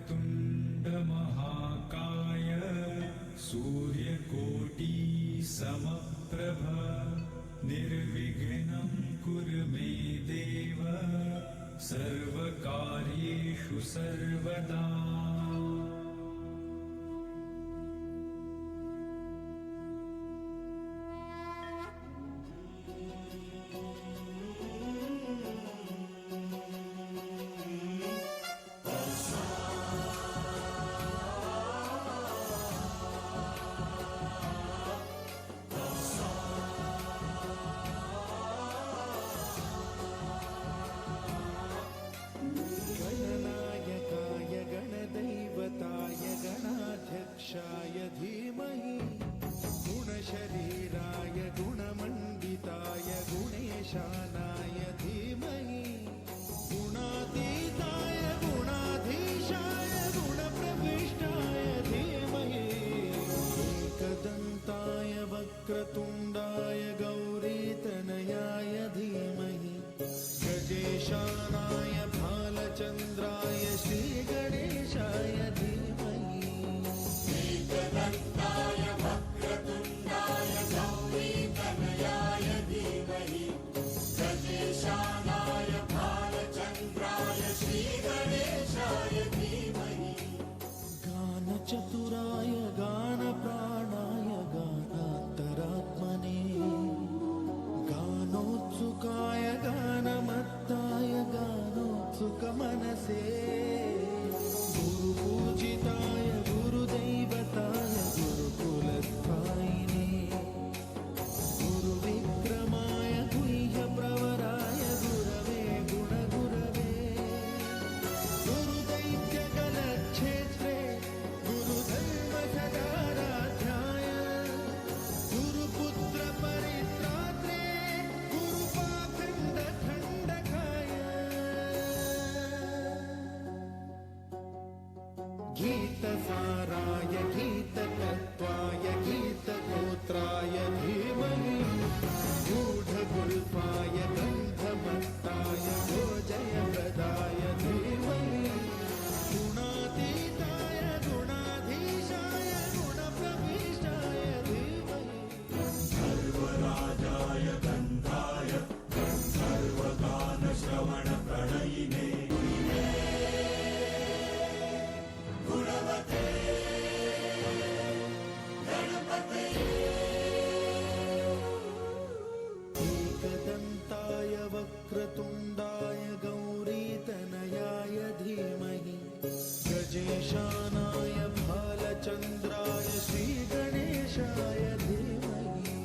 वक्रतुण्ड महाकाय सूर्यकोटि समप्रभ निर्विघ्नं कुरु मे देव सर्वकार्येषु सर्वदा। गणनायकाय गणदैवताय गणाध्यक्षाय धीमहि गुणशरीराय गुणमण्डिताय गुणेशानाय धीमहि गुणातीताय गुणाधीशाय गुणप्रविष्टाय धीमहि एकदन्ताय वक्रतुण्डाय गौरीतनयाय धीमहि गजेशानाय भालचन्द्राय श्रीगणेशाय धीमहि एकदन्ताय वक्रतुण्डाय गौरीतनयाय धीमहि गजेशानाय भालचन्द्राय श्रीगणेशाय धीमहि गानचतुराय गानप्राणाय गानान्तरात्मने गानोत्सुकाय गानमत्ताय गानोत्सुकमनसे गुरुपूजिताय गुरुदैवताय गुरुकुलस्थायिने गुरुविक्रमाय गुह्यप्रवराय गुरवे गुणगुरवे गुरुदैत्यकलक्षेत्रे गुरुधर्मसदाराध्याय गुरुपुत्रपरित्रात्रे गुरुपाखण्डखण्डकाय गीतसाराय गीततत्त्वाय गीतगोत्राय धीमहि गूढगुल्फाय गन्धमत्ताय गोजयप्रदाय धीमहि गुणातीताय गुणाधीशाय गुणप्रविष्टाय धीमहि सर्वराजाय गन्धाय गन्धर्वगानश्रवणप्रणयिने गुणवते गणपते एकदन्ताय वक्रतुण्डाय गौरीतनयाय धीमहि गजेशानाय भालचन्द्राय श्रीगणेशाय धीमहि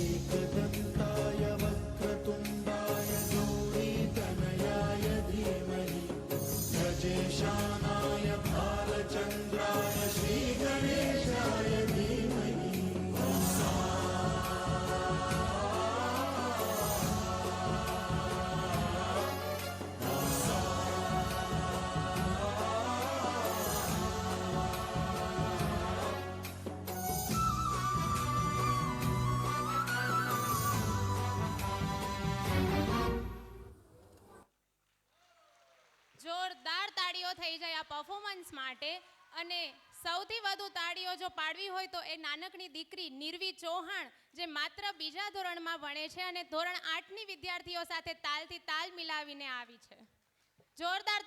एकदन्ताय वक्रतुण्डाय गौरीतनयाय धीमहि गजेशानाय भालचन्द्राय श्रीगणेशाय धीमहि જોરદાર તાળીઓ થઈ જાય આ પરફોર્મન્સ માટે. અને સૌથી વધુ તાળીઓ જો પાડવી હોય તો એ નાનકડી દીકરી નિર્વી ચૌહાણ જે માત્ર બીજા ધોરણમાં ભણે છે અને ધોરણ 8ની વિદ્યાર્થીઓ સાથે તાલથી તાલ મિલાવીને આવી છે. જોરદાર તાળી.